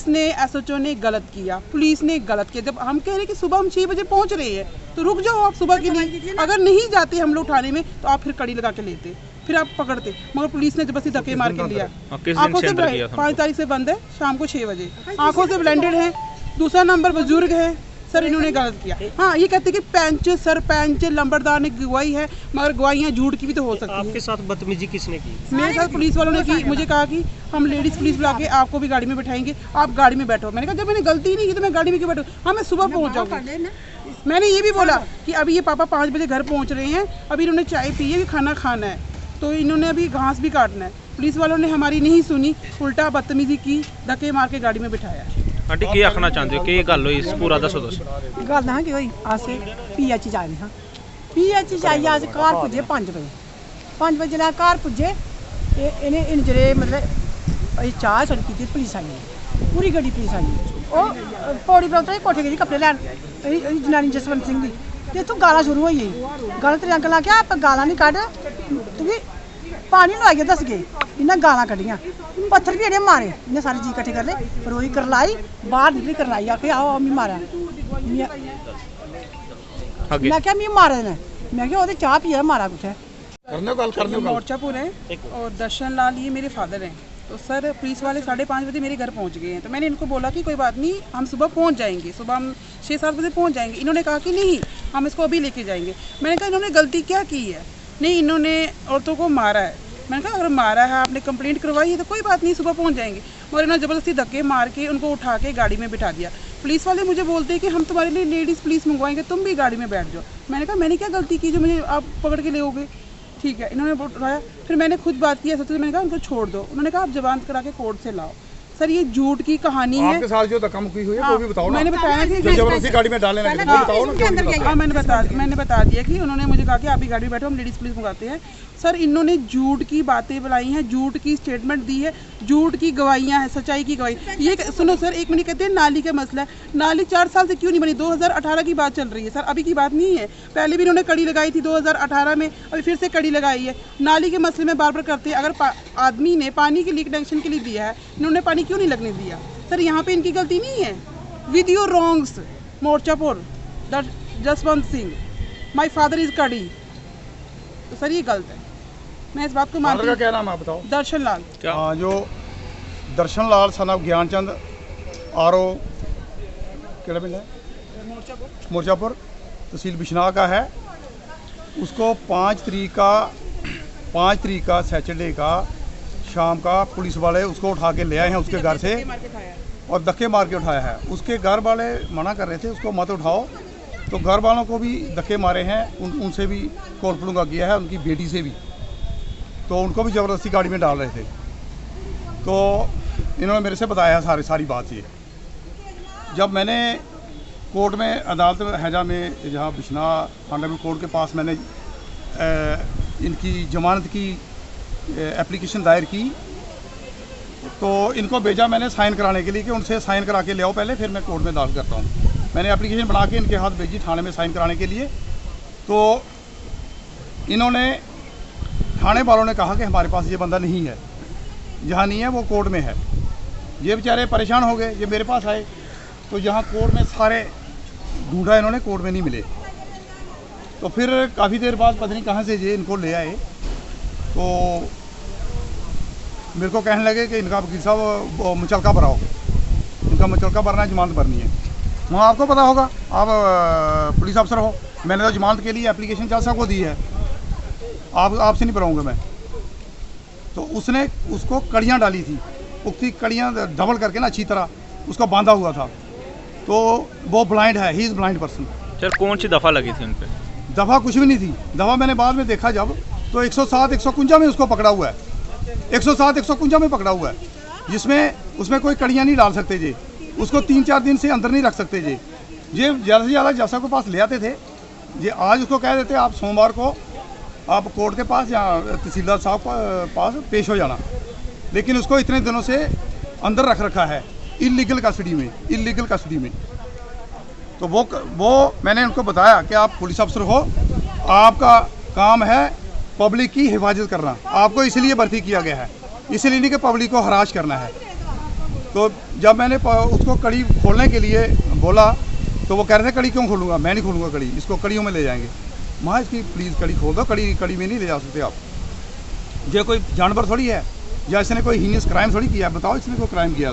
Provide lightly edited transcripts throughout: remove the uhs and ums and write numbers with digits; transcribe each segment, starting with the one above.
इसने एसएचओ ने गलत किया, पुलिस ने गलत किया। जब हम कह रहे हैं कि सुबह हम 6 बजे पहुंच रहे हैं तो रुक जाओ आप सुबह के लिए। अगर नहीं जाते हम लोग उठाने में तो आप फिर कड़ी लगा के लेते, फिर आप पकड़ते। मगर पुलिस ने जबरदस्ती धक्के मार के लिया। आंखों से 5 तारीख से बंद है, शाम को 6 बजे। आंखों से ब्लेंडेड है। दूसरा नंबर बुजुर्ग है सर, इन्होंने गलत किया। हाँ, ये कहते कि पंच सरपंच लंबरदार ने गवाही है, मगर गवाहियाँ झूठ की भी तो हो सकती है। आपके साथ बदतमीजी किसने की? मेरे साथ पुलिस वालों ने की। मुझे कहा कि हम लेडीज पुलिस बुला के आपको भी गाड़ी में बैठाएंगे, आप गाड़ी में बैठो। मैंने कहा जब मैंने गलती नहीं की तो मैं गाड़ी में क्यों बैठूं? हाँ, मैं सुबह पहुंच जाऊंगी। मैंने ये भी बोला कि अभी ये पापा 5 बजे घर पहुंच रहे हैं, अभी इन्होंने चाय पी है, खाना खाना है, तो इन्होंने अभी घास भी काटना है। पुलिस वालों ने हमारी नहीं सुनी, उल्टा बदतमीजी की, धक्के मार के गाड़ी में बिठाया। आंटी की आखना चाहते हो कि गल हुई पूरा दसो। गल हाँ कि होई अस PH जा रहे हाँ, PH जाइए अस घर पुजे 5 बजे। 5 बजे जिसलै घर पुजे इन्हें जेह्ड़े मतलब चाह छड़ी की पुलिस आई, पूरी गड्डी पुलिस आई। ओह् पौड़ी पर उतरे कोठे गेदी कपड़े लैन, जनानी जसवंत सिंह दी, ते इत्थूं गालां शुरू होई गेई। गल तेरे अंकल आखेआ आप गालां नहीं कड्ढ, तुगी पानी लुआइयै दसगे। इन्हें गालां कड्ढियां, पत्थर भी इन्हें मारे। इन्हें सारे जी कट्ठे कर ले, पर वही करलाई बाहर निकली, करलाई आखे आओ मी मारा। मैं क्या मी मारे ने, मैं क्या ओहदे चाह पिया मारा कुछ है। मोर्चापुर है और दर्शन लाल ये मेरे फादर हैं। तो सर पुलिस वाले 5:30 बजे मेरे घर पहुंच गए हैं। तो मैंने इनको बोला कि कोई बात नहीं, हम सुबह पहुंच जाएंगे, सुबह हम 6-7 बजे पहुंच जाएंगे। इन्होंने कहा कि नहीं, हम इसको अभी लेके जाएंगे। मैंने कहा इन्होंने गलती क्या की है? नहीं, इन्होंने औरतों को मारा है। मैंने कहा अगर मारा है, आपने कंप्लेंट करवाई है तो कोई बात नहीं, सुबह पहुंच जाएंगे। मगर इन्होंने ज़बरदस्ती धक्के मार के उनको उठा के गाड़ी में बिठा दिया। पुलिस वाले मुझे बोलते हैं कि हम तुम्हारे लिए लेडीज़ पुलिस मंगवाएंगे, तुम भी गाड़ी में बैठ जाओ। मैंने कहा मैंने क्या गलती की जो मुझे आप पकड़ के ले, ठीक है। इन्होंने उठाया, फिर मैंने खुद बात की ऐसा, मैंने कहा उनको छोड़ दो। उन्होंने कहा आप जमानत करा के कोर्ट से लाओ। सर ये झूठ की कहानी है। आपके साथ जो धक्का मुक्की हुई है वो भी बताओ ना। मैंने बताया कि जबरदस्ती गाड़ी में डालने लगे, वो बताओ ना क्यों नहीं बताया? मैंने बता दिया कि उन्होंने मुझे कहा कि आप ही गाड़ी में बैठो, हम लेडीज़ पुलिस मंगाते हैं। सर इन्होंने झूठ की बातें बुलाई हैं, झूठ की स्टेटमेंट दी है, झूठ की गवाहियाँ हैं, सच्चाई की गवाही। ये सुनो सर, 1 मिनट, कहते हैं नाली का मसला है। नाली 4 साल से क्यों नहीं बनी? 2018 की बात चल रही है सर, अभी की बात नहीं है। पहले भी इन्होंने कड़ी लगाई थी 2018 में, अभी फिर से कड़ी लगाई है। नाली के मसले में बार बार करते हैं। अगर आदमी ने पानी के लिए कनेक्शन के लिए दिया है, इन्होंने पानी क्यों नहीं लगने दिया? सर यहाँ पे इनकी गलती नहीं है। With your wrongs Morchapur Jaswant Singh, my father is कड़ी। तो सर ये गलत है, मैं इस बात को मानती हूँ। क्या नाम है बताओ? दर्शन लाल। जो दर्शन लाल सन ऑफ ज्ञानचंद RO केड़ा पिंड है? मोर्चापुर तहसील बिश्नाह का है। उसको 5 तारीख का सैटरडे का शाम का पुलिस वाले उसको उठा के ले आए हैं उसके घर से और धक्के मार के उठाया है। उसके घर वाले मना कर रहे थे उसको मत उठाओ, तो घर वालों को भी धक्के मारे हैं। उनसे भी कोर्ट प्लूंगा किया है, उनकी बेटी से भी, तो उनको भी ज़बरदस्ती गाड़ी में डाल रहे थे। तो इन्होंने मेरे से बताया है सारी बात। ये जब मैंने कोर्ट में अदालत हैजा में जहाँ बिश्नाह फंडामेंटल कोर्ट के पास मैंने इनकी जमानत की एप्लीकेशन दायर की, तो इनको भेजा मैंने साइन कराने के लिए कि उनसे साइन करा के ले आओ पहले, फिर मैं कोर्ट में दाखिल करता हूँ। मैंने एप्लीकेशन बना के इनके हाथ भेजी थाने में साइन कराने के लिए। तो इन्होंने थाने वालों ने कहा कि हमारे पास ये बंदा नहीं है, जहाँ नहीं है वो कोर्ट में है। ये बेचारे परेशान हो गए, ये मेरे पास आए, तो यहाँ कोर्ट में सारे ढूंढा इन्होंने, कोर्ट में नहीं मिले। तो फिर काफ़ी देर बाद पता नहीं कहाँ से ये इनको ले आए, तो मेरे को कहने लगे कि इनका वकील साहब मुचलका भराओ, इनका मुचलका भरना है, जमानत भरनी है। वहाँ आपको पता होगा, आप पुलिस अफसर हो, मैंने तो जमानत के लिए एप्लीकेशन जलसा को दी है, आपसे नहीं भराऊँगा मैं। तो उसने उसको कड़ियाँ डाली थी, पुख्ती कड़ियाँ डबल करके ना अच्छी तरह उसको बांधा हुआ था। तो वो ब्लाइंड है, he is blind person. Sir कौन सी दफ़ा लगी थी उन पर? दफ़ा कुछ भी नहीं थी। दफ़ा मैंने बाद में देखा जब, तो 107-151 में उसको पकड़ा हुआ है, 107-151 में पकड़ा हुआ है, जिसमें उसमें कोई कड़ियाँ नहीं डाल सकते जी, उसको 3-4 दिन से अंदर नहीं रख सकते जी। ये ज़्यादा से ज़्यादा जैसा के पास ले आते थे जी, आज उसको कह देते आप सोमवार को आप कोर्ट के पास या तहसीलदार साहब के पास पेश हो जाना, लेकिन उसको इतने दिनों से अंदर रख रखा है, इलीगल कस्टडी में। तो वो मैंने उनको बताया कि आप पुलिस अफसर हो, आपका काम है पब्लिक की हिफाजत करना, आपको इसलिए भर्ती किया गया है, इसलिए नहीं कि पब्लिक को हराश करना है। तो जब मैंने उसको कड़ी खोलने के लिए बोला तो वो कह रहे थे कड़ी क्यों खोलूँगा, मैं नहीं खोलूँगा कड़ी, इसको कड़ियों में ले जाएंगे। माँ इसकी प्लीज़ कड़ी खोल दो, कड़ी में नहीं ले जा सकते आप, ये कोई जानवर थोड़ी है या इसने कोई हीनियस क्राइम थोड़ी किया, बताओ इसने कोई क्राइम किया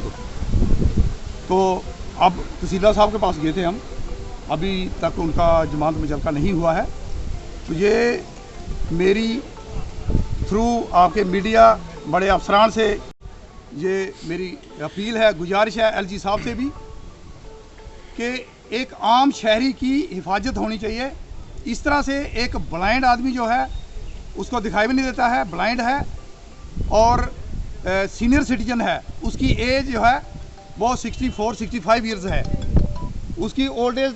तो अब तहसीलदार साहब के पास गए थे हम, अभी तक उनका जमानत मुजक्का नहीं हुआ है। तो ये मेरी थ्रू आपके मीडिया बड़े अफसरान से ये मेरी अपील है, गुजारिश है एलजी साहब से भी कि एक आम शहरी की हिफाजत होनी चाहिए। इस तरह से एक ब्लाइंड आदमी जो है उसको दिखाई भी नहीं देता है, ब्लाइंड है और सीनियर सिटीजन है, उसकी एज जो है वो 64-65 ईयर्स है, उसकी ओल्ड एज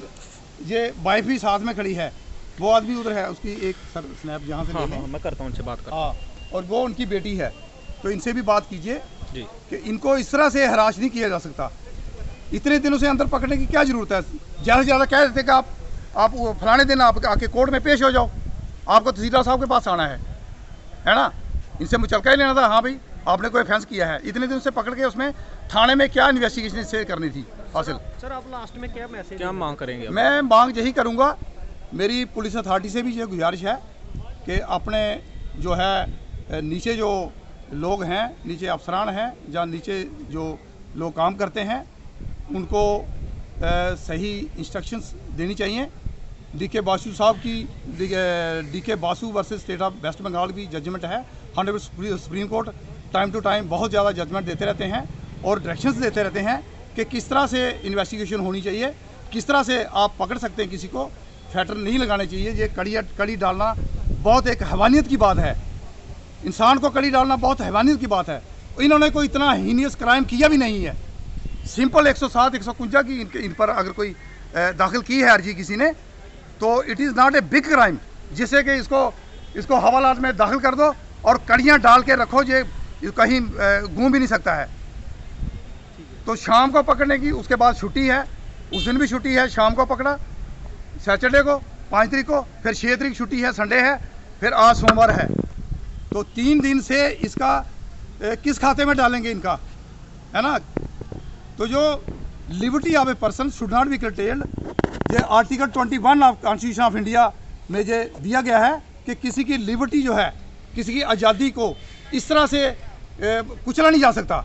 ये वाइफ भी साथ में खड़ी है, वो आदमी उधर है, उसकी एक सर स्नैप जहाँ से हाँ, मैं करता हूँ उनसे बात करता हूँ। हाँ, और वो उनकी बेटी है, तो इनसे भी बात कीजिए जी कि इनको इस तरह से हराश नहीं किया जा सकता। इतने दिनों से अंदर पकड़ने की क्या ज़रूरत है? ज़्यादा से ज़्यादा कह देते कि आप फलाने दिन आप आके कोर्ट में पेश हो जाओ, आपको तहसीलदार साहब के पास आना है ना, इनसे मुचलका ही लेना था। हाँ भाई आपने कोई ऑफेंस किया है, इतने दिन से पकड़ के उसमें थाने में क्या इन्वेस्टिगेशन से करनी थी हासिल। सर आप लास्ट में क्या मैसेज क्या मांग करेंगे आप? मैं मांग यही करूँगा, मेरी पुलिस अथॉरिटी से भी ये गुजारिश है कि अपने जो है नीचे जो लोग हैं, नीचे अफसरान हैं या नीचे जो लोग काम करते हैं, उनको सही इंस्ट्रक्शंस देनी चाहिए। डीके बासु साहब की DK Basu versus state of West Bengal की जजमेंट है, honourable supreme court time to time बहुत ज़्यादा जजमेंट देते रहते हैं और डायरेक्शंस देते रहते हैं कि किस तरह से इन्वेस्टिगेशन होनी चाहिए, किस तरह से आप पकड़ सकते हैं किसी को, फैटर नहीं लगाने चाहिए। ये कड़ी डालना बहुत एक हैवानियत की बात है, इंसान को कड़ी डालना बहुत हैवानियत की बात है। इन्होंने कोई इतना हीनियस क्राइम किया भी नहीं है, सिंपल 107-151 की इन पर अगर कोई दाखिल की है अर्जी किसी ने तो it is not a big crime, जिससे कि इसको हवालात में दाखिल कर दो और कड़ियाँ डाल के रखो, ये कहीं घूम भी नहीं सकता है। तो शाम को पकड़ने की, उसके बाद छुट्टी है, उस दिन भी छुट्टी है, शाम को पकड़ा सैटरडे को 5 तारीख को, फिर 6 तारीख छुट्टी है, संडे है, फिर आज सोमवार है। तो 3 दिन से इसका किस खाते में डालेंगे इनका, है ना। तो जो liberty of a person should not be curtailed, ये article 21 of constitution of India में ये दिया गया है कि किसी की लिबर्टी जो है, किसी की आज़ादी को इस तरह से कुचला नहीं जा सकता।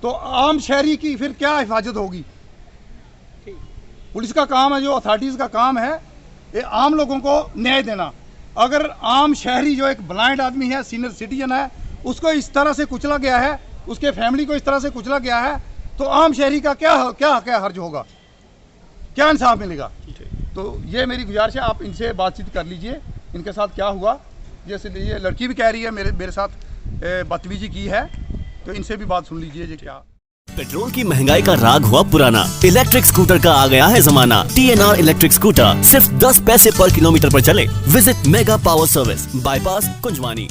तो आम शहरी की फिर क्या हिफाजत होगी? पुलिस का काम है, जो अथॉरिटीज़ का काम है, ये आम लोगों को न्याय देना। अगर आम शहरी जो एक ब्लाइंड आदमी है, सीनियर सिटीजन है, उसको इस तरह से कुचला गया है, उसके फैमिली को इस तरह से कुचला गया है, तो आम शहरी का क्या हर्ज होगा, क्या इंसाफ मिलेगा? तो ये मेरी गुजारिश है, आप इनसे बातचीत कर लीजिए, इनके साथ क्या हुआ। जैसे ये लड़की भी कह रही है मेरे साथ बदतमीजी की है, तो इनसे भी बात सुन लीजिए ये क्या। पेट्रोल की महंगाई का राग हुआ पुराना, इलेक्ट्रिक स्कूटर का आ गया है जमाना। TNR इलेक्ट्रिक स्कूटर सिर्फ 10 पैसे पर किलोमीटर पर चले। Visit mega power service, bypass Kunjwani.